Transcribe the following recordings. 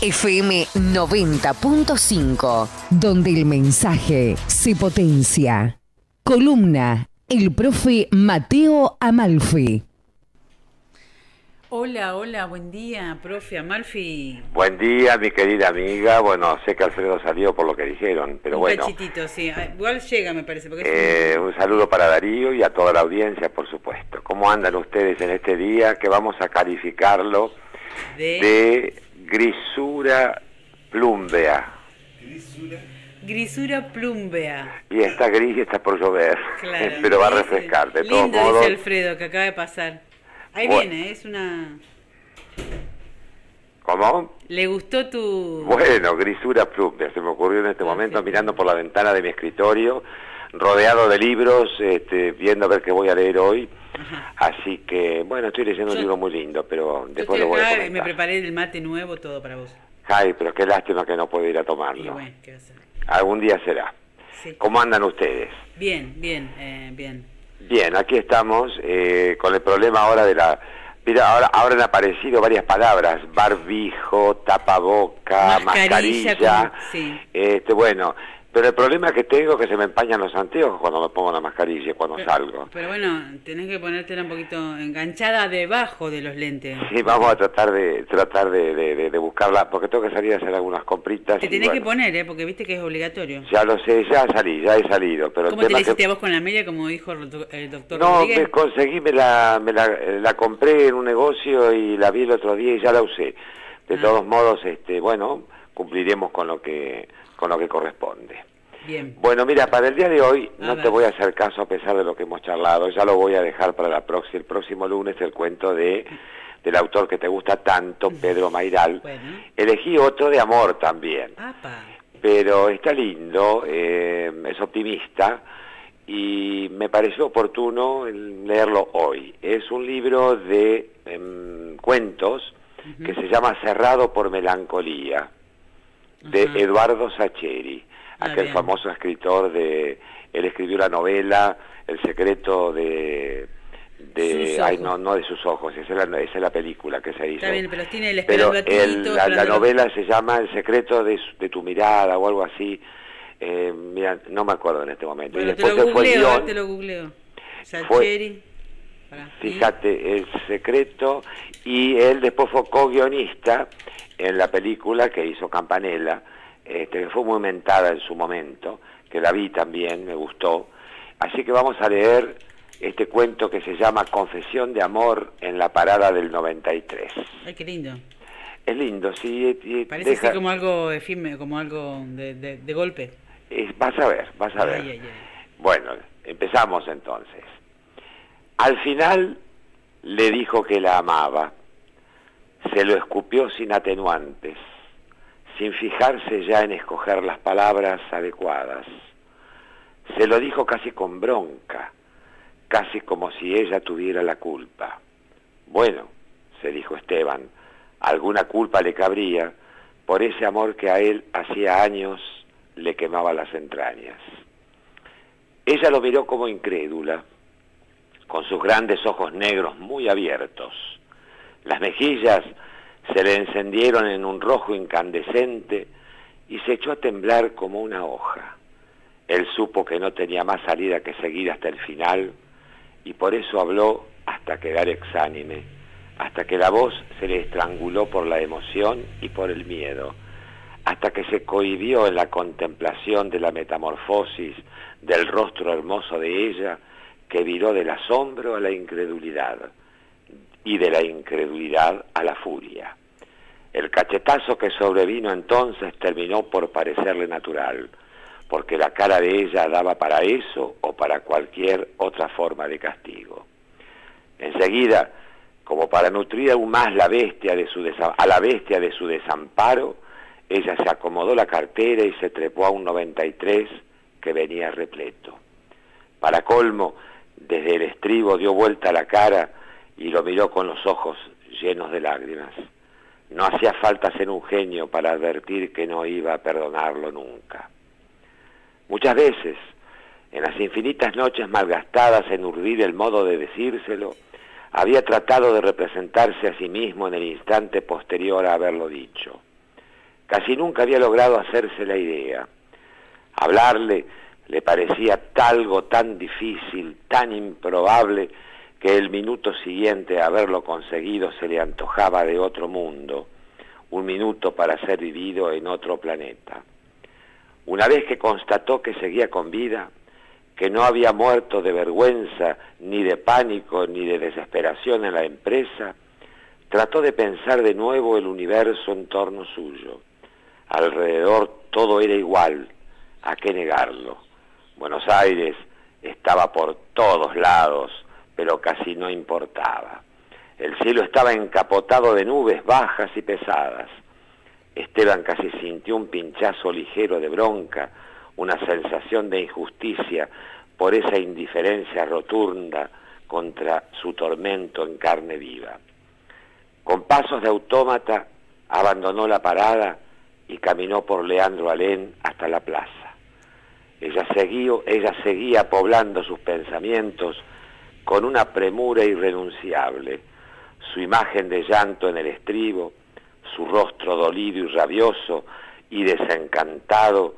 FM 90.5, donde el mensaje se potencia. Columna, el profe Mateo Amalfi. Hola, buen día, profe Amalfi. Buen día, mi querida amiga. Bueno, sé que Alfredo salió por lo que dijeron, pero bueno. Un cachitito, sí. Igual llega, me parece. Porque un saludo para Darío y a toda la audiencia, por supuesto. ¿Cómo andan ustedes en este día que vamos a calificarlo de grisura plúmbea? Grisura plúmbea. Y está gris y está por llover, Claro, pero va a refrescar. De todos lindo, modos, dice Alfredo, que acaba de pasar. Ahí bueno. viene, es una... ¿Cómo? ¿Le gustó tu...? Bueno, grisura plúmbea, se me ocurrió en este momento mirando por la ventana de mi escritorio, rodeado de libros, viendo a ver qué voy a leer hoy. Ajá. Así que, bueno, estoy leyendo un libro muy lindo, pero después lo Yo voy a estoy acá, comentar. me preparé el mate nuevo, todo para vos. Ay, pero qué lástima que no puedo ir a Y tomarlo. bueno, ¿qué va a hacer? Algún día será. Sí. ¿Cómo andan ustedes? Bien. Bien, aquí estamos con el problema ahora de la... Mira, ahora han aparecido varias palabras: barbijo, tapaboca, mascarilla. Sí. Bueno, pero el problema que tengo es que se me empañan los anteojos cuando me pongo la mascarilla, cuando salgo. Pero bueno, tenés que ponértela un poquito enganchada debajo de los lentes. Sí, vamos a tratar de buscarla, porque tengo que salir a hacer algunas compritas. Te tenés que poner, porque viste que es obligatorio. Ya lo sé, ya he salido. Pero ¿Cómo te la hiciste a vos con la media, como dijo el doctor No, Rodríguez? me conseguí, la compré en un negocio y la vi el otro día y ya la usé. De todos modos, bueno, cumpliremos con lo que corresponde. Bien. Bueno, mira, para el día de hoy no te voy a hacer caso a pesar de lo que hemos charlado. Ya lo voy a dejar para el próximo lunes, el cuento del autor que te gusta tanto, Pedro Mairal. Bueno. Elegí otro de amor también. Apa. Pero está lindo, es optimista y me pareció oportuno leerlo hoy. Es un libro de cuentos que se llama Cerrado por melancolía, de Eduardo Sacheri, aquel bien. famoso escritor él escribió la novela El secreto de no de sus ojos, esa es la película que se hizo. Está bien, pero tiene el Pero esperando la novela se llama El secreto de tu mirada o algo así. Mira, no me acuerdo en este momento. Bueno, Y después te lo googleo. Sacheri. Fíjate, El secreto, y él después fue co-guionista en la película que hizo Campanella, que fue muy mentada en su momento, que la vi también, me gustó. Así que vamos a leer este cuento que se llama Confesión de amor en la parada del 93. Ay, qué lindo. Es lindo, sí. Parece así como algo efímero, como algo de golpe. Vas a ver. Ay. Bueno, empezamos entonces. Al final le dijo que la amaba. Se lo escupió sin atenuantes, sin fijarse ya en escoger las palabras adecuadas. Se lo dijo casi con bronca, casi como si ella tuviera la culpa. Bueno, se dijo Esteban, alguna culpa le cabría por ese amor que a él hacía años le quemaba las entrañas. Ella lo miró como incrédula, con sus grandes ojos negros muy abiertos. Las mejillas se le encendieron en un rojo incandescente y se echó a temblar como una hoja. Él supo que no tenía más salida que seguir hasta el final y por eso habló hasta quedar exánime, hasta que la voz se le estranguló por la emoción y por el miedo, hasta que se cohibió en la contemplación de la metamorfosis del rostro hermoso de ella, que viró del asombro a la incredulidad y de la incredulidad a la furia. El cachetazo que sobrevino entonces terminó por parecerle natural, porque la cara de ella daba para eso o para cualquier otra forma de castigo. Enseguida, como para nutrir aún más a la bestia de su desamparo, ella se acomodó la cartera y se trepó a un 93 que venía repleto. Para colmo, desde el estribo dio vuelta la cara y lo miró con los ojos llenos de lágrimas. No hacía falta ser un genio para advertir que no iba a perdonarlo nunca. Muchas veces, en las infinitas noches malgastadas en urdir el modo de decírselo, había tratado de representarse a sí mismo en el instante posterior a haberlo dicho. Casi nunca había logrado hacerse la idea. Hablarle le parecía algo tan difícil, tan improbable, que el minuto siguiente a haberlo conseguido se le antojaba de otro mundo, un minuto para ser vivido en otro planeta. Una vez que constató que seguía con vida, que no había muerto de vergüenza, ni de pánico, ni de desesperación en la empresa, trató de pensar de nuevo el universo en torno suyo. Alrededor todo era igual, ¿a qué negarlo? Buenos Aires estaba por todos lados, pero casi no importaba. El cielo estaba encapotado de nubes bajas y pesadas. Esteban casi sintió un pinchazo ligero de bronca, una sensación de injusticia por esa indiferencia rotunda contra su tormento en carne viva. Con pasos de autómata abandonó la parada y caminó por Leandro Alem hasta la plaza. Ella seguía poblando sus pensamientos con una premura irrenunciable. Su imagen de llanto en el estribo, su rostro dolido y rabioso y desencantado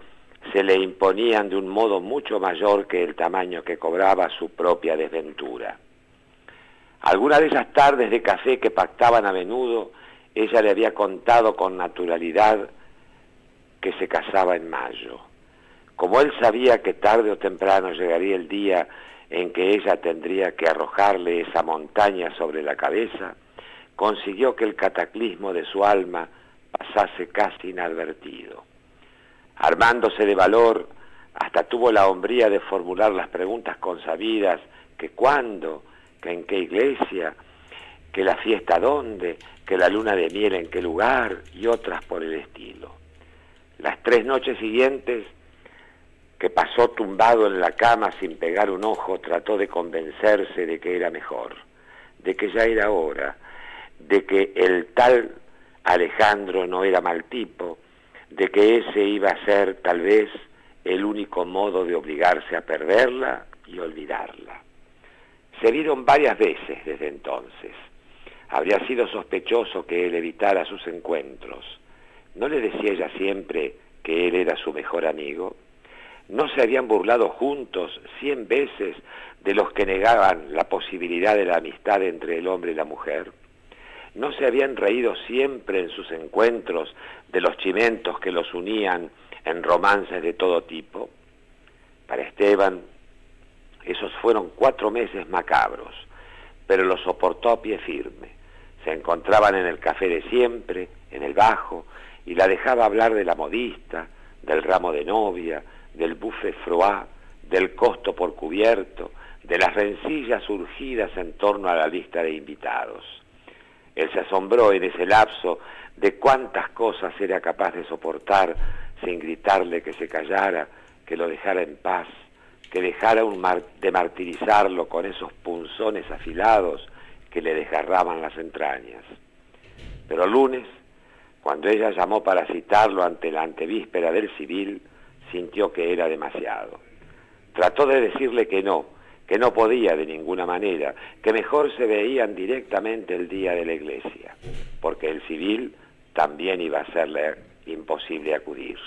se le imponían de un modo mucho mayor que el tamaño que cobraba su propia desventura. Alguna de esas tardes de café que pactaban a menudo, ella le había contado con naturalidad que se casaba en mayo. Como él sabía que tarde o temprano llegaría el día en que ella tendría que arrojarle esa montaña sobre la cabeza, consiguió que el cataclismo de su alma pasase casi inadvertido. Armándose de valor, hasta tuvo la hombría de formular las preguntas consabidas, que cuándo, que en qué iglesia, que la fiesta dónde, que la luna de miel en qué lugar, y otras por el estilo. Las 3 noches siguientes, que pasó tumbado en la cama sin pegar un ojo, trató de convencerse de que era mejor, de que ya era hora, de que el tal Alejandro no era mal tipo, de que ese iba a ser tal vez el único modo de obligarse a perderla y olvidarla. Se vieron varias veces desde entonces. Habría sido sospechoso que él evitara sus encuentros. ¿No le decía ella siempre que él era su mejor amigo? ¿No se habían burlado juntos 100 veces de los que negaban la posibilidad de la amistad entre el hombre y la mujer? ¿No se habían reído siempre en sus encuentros de los chimentos que los unían en romances de todo tipo? Para Esteban, esos fueron 4 meses macabros, pero los soportó a pie firme. Se encontraban en el café de siempre, en el bajo, y la dejaba hablar de la modista, del ramo de novia, del buffet froid, del costo por cubierto, de las rencillas surgidas en torno a la lista de invitados. Él se asombró en ese lapso de cuántas cosas era capaz de soportar sin gritarle que se callara, que lo dejara en paz, que dejara de martirizarlo con esos punzones afilados que le desgarraban las entrañas. Pero el lunes, cuando ella llamó para citarlo ante la antevíspera del civil, sintió que era demasiado. Trató de decirle que no podía de ninguna manera, que mejor se veían directamente el día de la iglesia, porque el civil también iba a serle imposible acudir.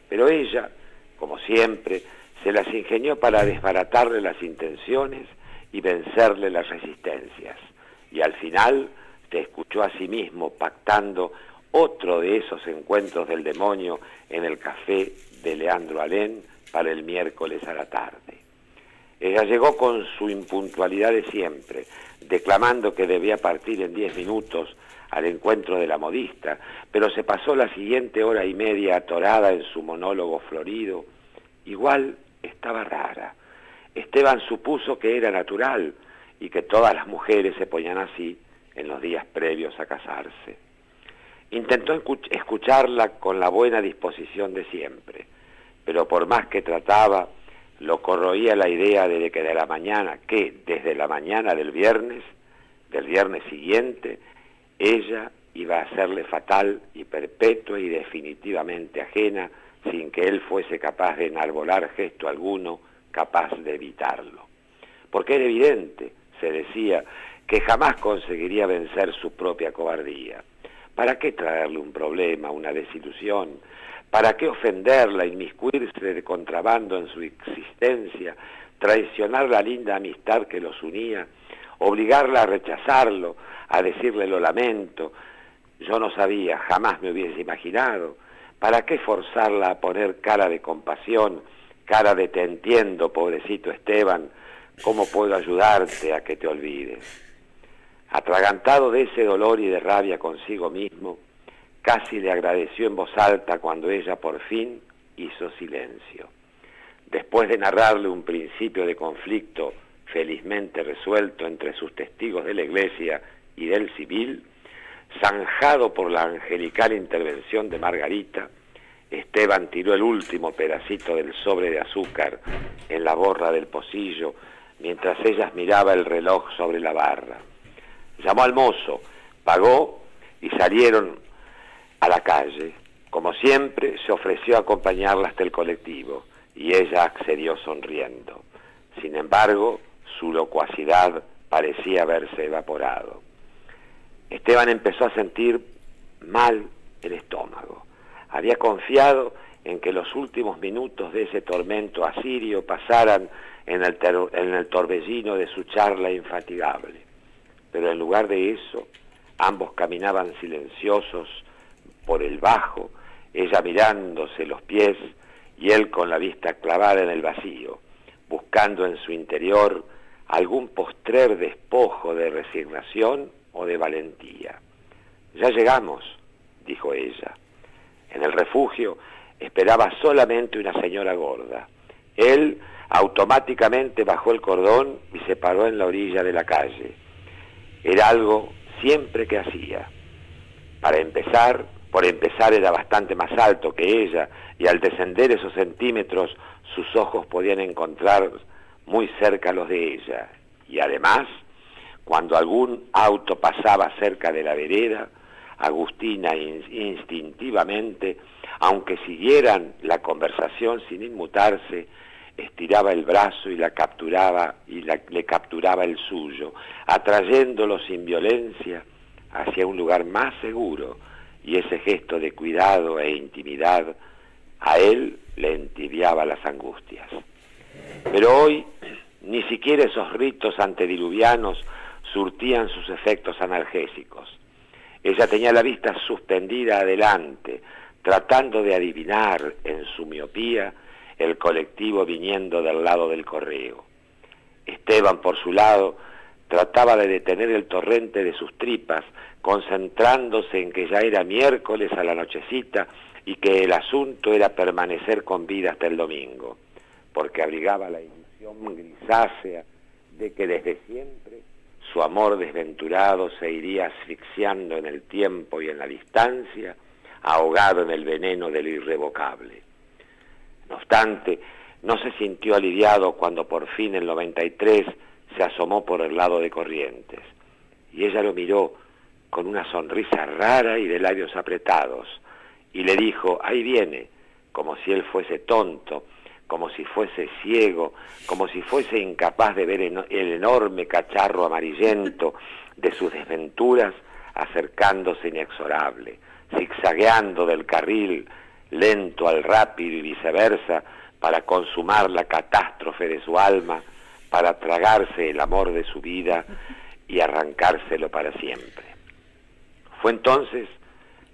Pero ella, como siempre, se las ingenió para desbaratarle las intenciones y vencerle las resistencias, y al final se escuchó a sí mismo pactando otro de esos encuentros del demonio en el café de Leandro Alem para el miércoles a la tarde. Ella llegó con su impuntualidad de siempre, declamando que debía partir en 10 minutos al encuentro de la modista, pero se pasó la siguiente hora y media atorada en su monólogo florido. Igual estaba rara. Esteban supuso que era natural y que todas las mujeres se ponían así en los días previos a casarse. Intentó escucharla con la buena disposición de siempre, pero por más que trataba, lo corroía la idea de que desde la mañana del viernes siguiente, ella iba a serle fatal y perpetua y definitivamente ajena, sin que él fuese capaz de enarbolar gesto alguno capaz de evitarlo. Porque era evidente, se decía, que jamás conseguiría vencer su propia cobardía, ¿Para qué traerle un problema, una desilusión? ¿Para qué ofenderla, inmiscuirse de contrabando en su existencia, traicionar la linda amistad que los unía, obligarla a rechazarlo, a decirle lo lamento? Yo no sabía, jamás me hubiese imaginado. ¿Para qué forzarla a poner cara de compasión, cara de te entiendo, pobrecito Esteban? ¿Cómo puedo ayudarte a que te olvides? Atragantado de ese dolor y de rabia consigo mismo, casi le agradeció en voz alta cuando ella por fin hizo silencio. Después de narrarle un principio de conflicto felizmente resuelto entre sus testigos de la iglesia y del civil, zanjado por la angelical intervención de Margarita, Esteban tiró el último pedacito del sobre de azúcar en la borra del pocillo mientras ella miraba el reloj sobre la barra. Llamó al mozo, pagó y salieron a la calle. Como siempre, se ofreció a acompañarla hasta el colectivo y ella accedió sonriendo. Sin embargo, su locuacidad parecía haberse evaporado. Esteban empezó a sentir mal el estómago. Había confiado en que los últimos minutos de ese tormento asirio pasaran en el torbellino de su charla infatigable. Pero en lugar de eso, ambos caminaban silenciosos por el bajo, ella mirándose los pies y él con la vista clavada en el vacío, buscando en su interior algún postrer despojo de resignación o de valentía. «Ya llegamos», dijo ella. En el refugio esperaba solamente una señora gorda. Él automáticamente bajó el cordón y se paró en la orilla de la calle. Era algo siempre que hacía. Por empezar era bastante más alto que ella y al descender esos centímetros sus ojos podían encontrar muy cerca los de ella. Y además, cuando algún auto pasaba cerca de la vereda, Agustina instintivamente, aunque siguieran la conversación sin inmutarse, estiraba el brazo y le capturaba el suyo, atrayéndolo sin violencia hacia un lugar más seguro, y ese gesto de cuidado e intimidad a él le entibiaba las angustias. Pero hoy ni siquiera esos ritos antediluvianos surtían sus efectos analgésicos. Ella tenía la vista suspendida adelante, tratando de adivinar en su miopía el colectivo viniendo del lado del correo. Esteban, por su lado, trataba de detener el torrente de sus tripas, concentrándose en que ya era miércoles a la nochecita y que el asunto era permanecer con vida hasta el domingo, porque abrigaba la ilusión grisácea de que desde siempre su amor desventurado se iría asfixiando en el tiempo y en la distancia, ahogado en el veneno del irrevocable. No obstante, no se sintió aliviado cuando por fin el 93 se asomó por el lado de Corrientes, y ella lo miró con una sonrisa rara y de labios apretados, y le dijo, ahí viene, como si él fuese tonto, como si fuese ciego, como si fuese incapaz de ver el enorme cacharro amarillento de sus desventuras acercándose inexorable, zigzagueando del carril lento al rápido y viceversa para consumar la catástrofe de su alma, para tragarse el amor de su vida y arrancárselo para siempre. Fue entonces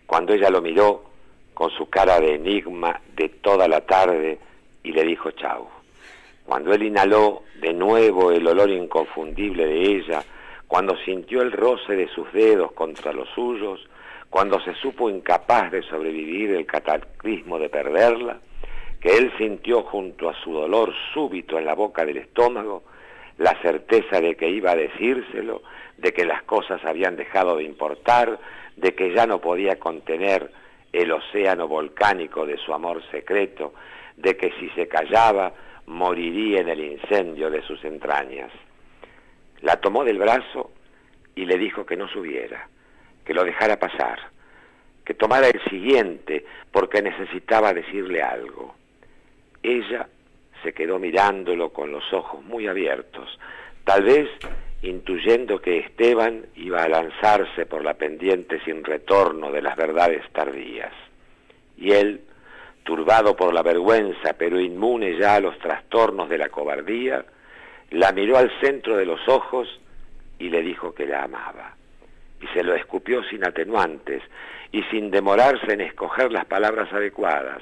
cuando ella lo miró con su cara de enigma de toda la tarde y le dijo chau. Cuando él inhaló de nuevo el olor inconfundible de ella, cuando sintió el roce de sus dedos contra los suyos, cuando se supo incapaz de sobrevivir el cataclismo de perderla, que él sintió junto a su dolor súbito en la boca del estómago, la certeza de que iba a decírselo, de que las cosas habían dejado de importar, de que ya no podía contener el océano volcánico de su amor secreto, de que si se callaba moriría en el incendio de sus entrañas. La tomó del brazo y le dijo que no subiera, que lo dejara pasar, que tomara el siguiente porque necesitaba decirle algo. Ella se quedó mirándolo con los ojos muy abiertos, tal vez intuyendo que Esteban iba a lanzarse por la pendiente sin retorno de las verdades tardías. Y él, turbado por la vergüenza, pero inmune ya a los trastornos de la cobardía, la miró al centro de los ojos y le dijo que la amaba. Y se lo escupió sin atenuantes y sin demorarse en escoger las palabras adecuadas.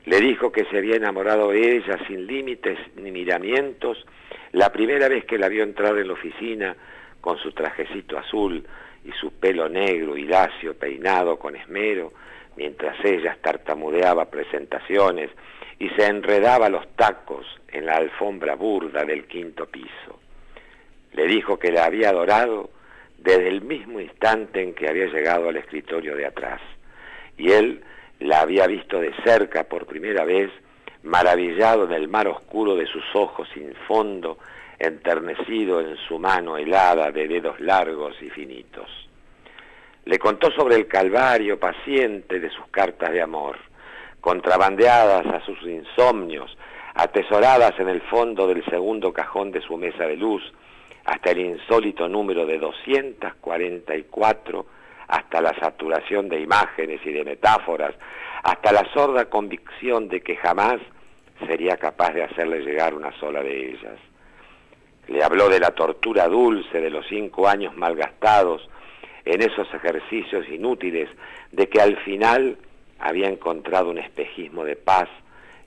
Le dijo que se había enamorado de ella sin límites ni miramientos la primera vez que la vio entrar en la oficina con su trajecito azul y su pelo negro y lacio peinado con esmero, mientras ella tartamudeaba presentaciones y se enredaba los tacos en la alfombra burda del 5º piso. Le dijo que la había adorado desde el mismo instante en que había llegado al escritorio de atrás, y él la había visto de cerca por primera vez, maravillado en el mar oscuro de sus ojos sin fondo, enternecido en su mano helada de dedos largos y finitos. Le contó sobre el calvario paciente de sus cartas de amor, contrabandeadas a sus insomnios, atesoradas en el fondo del segundo cajón de su mesa de luz, hasta el insólito número de 244, hasta la saturación de imágenes y de metáforas, hasta la sorda convicción de que jamás sería capaz de hacerle llegar una sola de ellas. Le habló de la tortura dulce de los 5 años malgastados en esos ejercicios inútiles, de que al final había encontrado un espejismo de paz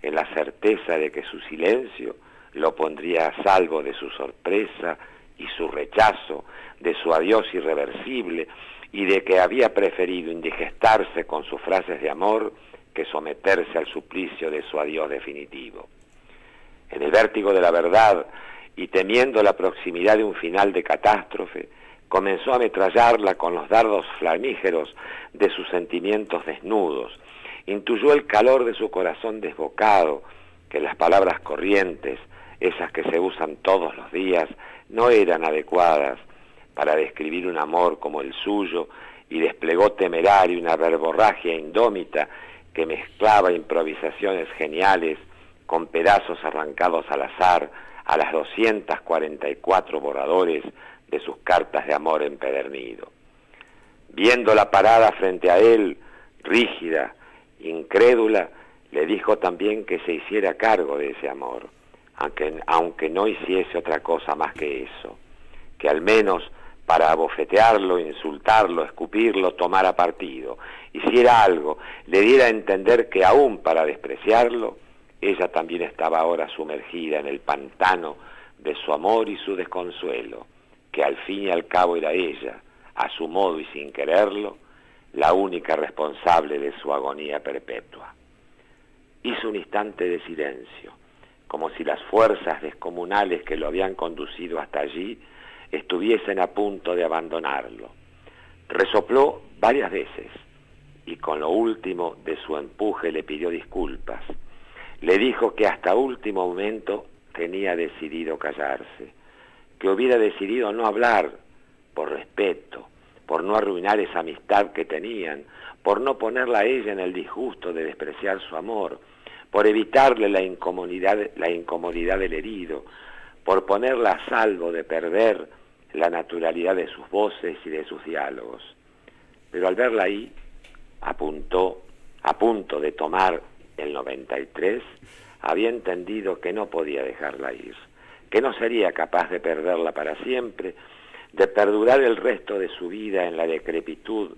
en la certeza de que su silencio lo pondría a salvo de su sorpresa y su rechazo, de su adiós irreversible, y de que había preferido indigestarse con sus frases de amor que someterse al suplicio de su adiós definitivo. En el vértigo de la verdad, y temiendo la proximidad de un final de catástrofe, comenzó a ametrallarla con los dardos flamígeros de sus sentimientos desnudos. Intuyó el calor de su corazón desbocado, que las palabras corrientes, esas que se usan todos los días, no eran adecuadas para describir un amor como el suyo, y desplegó temerario una verborragia indómita que mezclaba improvisaciones geniales con pedazos arrancados al azar a las 244 borradores de sus cartas de amor empedernido. Viéndola parada frente a él, rígida, incrédula, le dijo también que se hiciera cargo de ese amor, aunque no hiciese otra cosa más que eso, que al menos para abofetearlo, insultarlo, escupirlo, tomara partido, hiciera algo, le diera a entender que aún para despreciarlo, ella también estaba ahora sumergida en el pantano de su amor y su desconsuelo, que al fin y al cabo era ella, a su modo y sin quererlo, la única responsable de su agonía perpetua. Hizo un instante de silencio, como si las fuerzas descomunales que lo habían conducido hasta allí estuviesen a punto de abandonarlo. Resopló varias veces y con lo último de su empuje le pidió disculpas. Le dijo que hasta último momento tenía decidido callarse, que hubiera decidido no hablar por respeto, por no arruinar esa amistad que tenían, por no ponerla a ella en el disgusto de despreciar su amor, por evitarle la incomodidad del herido, por ponerla a salvo de perder la naturalidad de sus voces y de sus diálogos. Pero al verla ahí, a punto de tomar el 93, había entendido que no podía dejarla ir, que no sería capaz de perderla para siempre, de perdurar el resto de su vida en la decrepitud,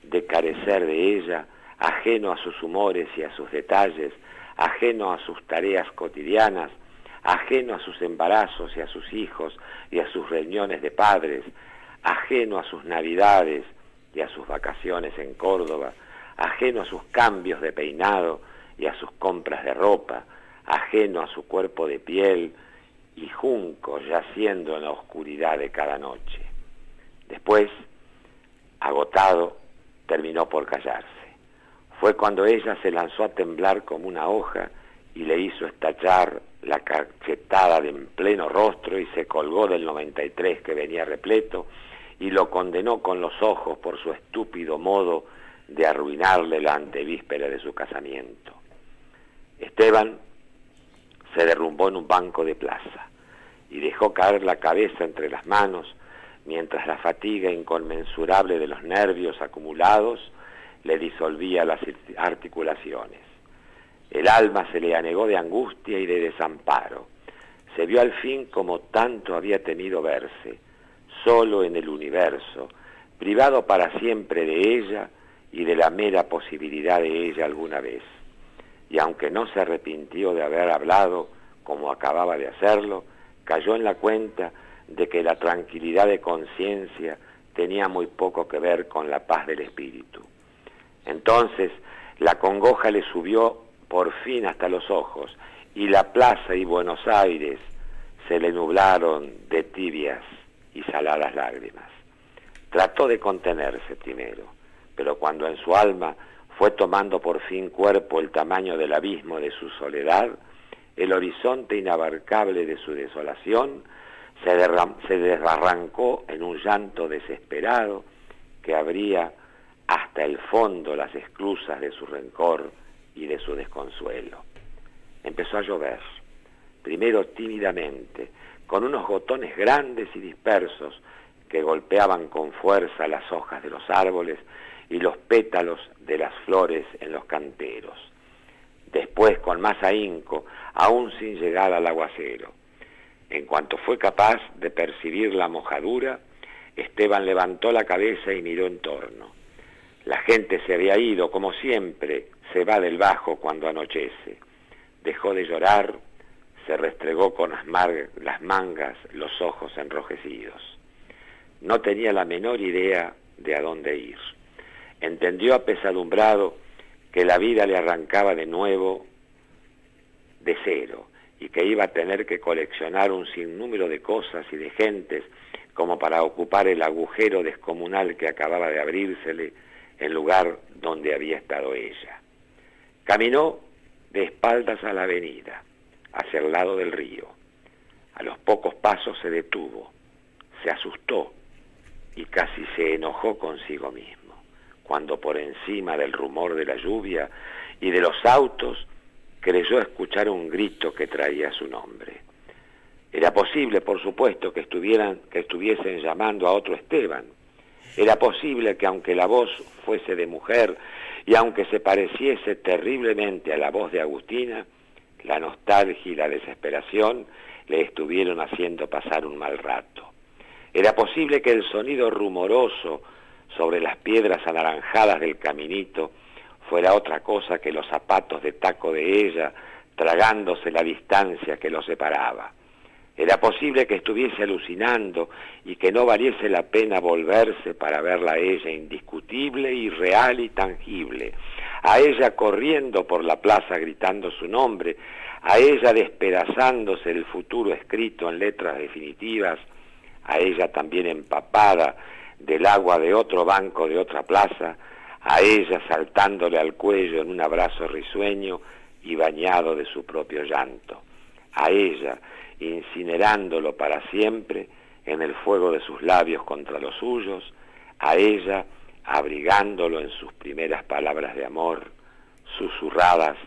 de carecer de ella, ajeno a sus humores y a sus detalles, ajeno a sus tareas cotidianas, ajeno a sus embarazos y a sus hijos y a sus reuniones de padres, ajeno a sus navidades y a sus vacaciones en Córdoba, ajeno a sus cambios de peinado y a sus compras de ropa, ajeno a su cuerpo de piel y junco yaciendo en la oscuridad de cada noche. Después, agotado, terminó por callarse. Fue cuando ella se lanzó a temblar como una hoja y le hizo estallar la cachetada en pleno rostro y se colgó del 93 que venía repleto y lo condenó con los ojos por su estúpido modo de arruinarle la antevíspera de su casamiento. Esteban se derrumbó en un banco de plaza y dejó caer la cabeza entre las manos, mientras la fatiga inconmensurable de los nervios acumulados le disolvía las articulaciones. El alma se le anegó de angustia y de desamparo. Se vio al fin como tanto había temido verse, solo en el universo, privado para siempre de ella y de la mera posibilidad de ella alguna vez. Y aunque no se arrepintió de haber hablado como acababa de hacerlo, cayó en la cuenta de que la tranquilidad de conciencia tenía muy poco que ver con la paz del espíritu. Entonces la congoja le subió por fin hasta los ojos, y la plaza y Buenos Aires se le nublaron de tibias y saladas lágrimas. Trató de contenerse primero, pero cuando en su alma fue tomando por fin cuerpo el tamaño del abismo de su soledad, el horizonte inabarcable de su desolación se desbarrancó en un llanto desesperado que abría hasta el fondo las esclusas de su rencor y de su desconsuelo. Empezó a llover, primero tímidamente, con unos gotones grandes y dispersos que golpeaban con fuerza las hojas de los árboles y los pétalos de las flores en los canteros. Después, con más ahínco, aún sin llegar al aguacero. En cuanto fue capaz de percibir la mojadura, Esteban levantó la cabeza y miró en torno. La gente se había ido, como siempre se va del Bajo cuando anochece. Dejó de llorar, se restregó con las mangas los ojos enrojecidos. No tenía la menor idea de a dónde ir. Entendió apesadumbrado que la vida le arrancaba de nuevo de cero y que iba a tener que coleccionar un sinnúmero de cosas y de gentes como para ocupar el agujero descomunal que acababa de abrírsele en lugar donde había estado ella. Caminó de espaldas a la avenida, hacia el lado del río. A los pocos pasos se detuvo, se asustó y casi se enojó consigo mismo, cuando por encima del rumor de la lluvia y de los autos creyó escuchar un grito que traía su nombre. Era posible, por supuesto, que estuviesen llamando a otro Esteban. Era posible que aunque la voz fuese de mujer y aunque se pareciese terriblemente a la voz de Agustina, la nostalgia y la desesperación le estuvieron haciendo pasar un mal rato. Era posible que el sonido rumoroso sobre las piedras anaranjadas del caminito fuera otra cosa que los zapatos de taco de ella tragándose la distancia que los separaba. Era posible que estuviese alucinando y que no valiese la pena volverse para verla a ella indiscutible y real y tangible, a ella corriendo por la plaza gritando su nombre, a ella despedazándose el futuro escrito en letras definitivas, a ella también empapada del agua de otro banco de otra plaza, a ella saltándole al cuello en un abrazo risueño y bañado de su propio llanto, a ella incinerándolo para siempre en el fuego de sus labios contra los suyos, a ella abrigándolo en sus primeras palabras de amor, susurradas,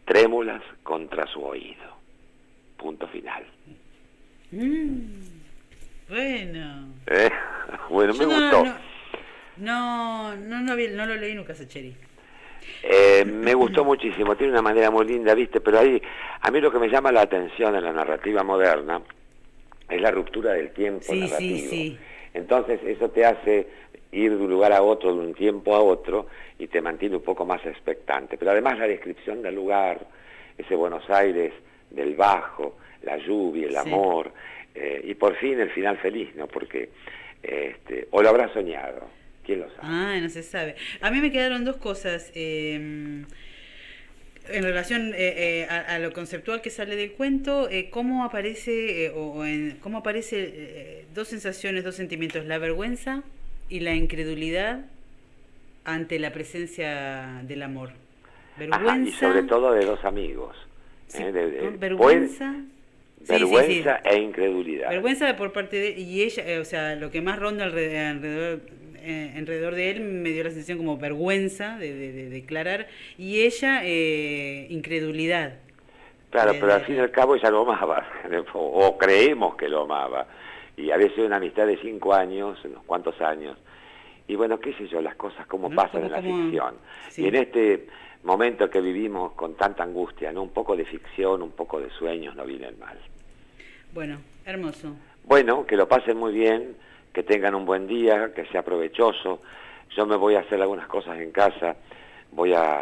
trémulas contra su oído. Punto final. Bueno. Bueno, me gustó. No lo leí nunca, Sacheri. Me gustó muchísimo, tiene una manera muy linda, ¿viste? Pero ahí, a mí lo que me llama la atención en la narrativa moderna es la ruptura del tiempo narrativo. Sí. Entonces eso te hace ir de un lugar a otro, de un tiempo a otro, y te mantiene un poco más expectante. Pero además la descripción del lugar, ese Buenos Aires del Bajo, la lluvia, el amor, y por fin el final feliz, ¿no? Porque, o lo habrá soñado. ¿Quién lo sabe? No se sabe. A mí me quedaron dos cosas en relación a lo conceptual que sale del cuento, cómo aparece dos sensaciones, dos sentimientos, la vergüenza y la incredulidad ante la presencia del amor. Vergüenza. Ajá, y sobre todo de dos amigos. Sí, vergüenza. Vergüenza e incredulidad. Vergüenza por parte de y ella, o sea, lo que más ronda alrededor de él me dio la sensación como vergüenza de declarar, y ella incredulidad. Claro, pero al fin y al cabo ella lo amaba, o creemos que lo amaba. Y a veces una amistad de 5 años, unos cuantos años. Y bueno, qué sé yo, las cosas como pasan en la ficción. Sí. Y en este momento que vivimos con tanta angustia, ¿no? Un poco de ficción, un poco de sueños no vienen mal. Bueno, hermoso. Bueno, que lo pasen muy bien, que tengan un buen día, que sea provechoso. Yo me voy a hacer algunas cosas en casa, voy a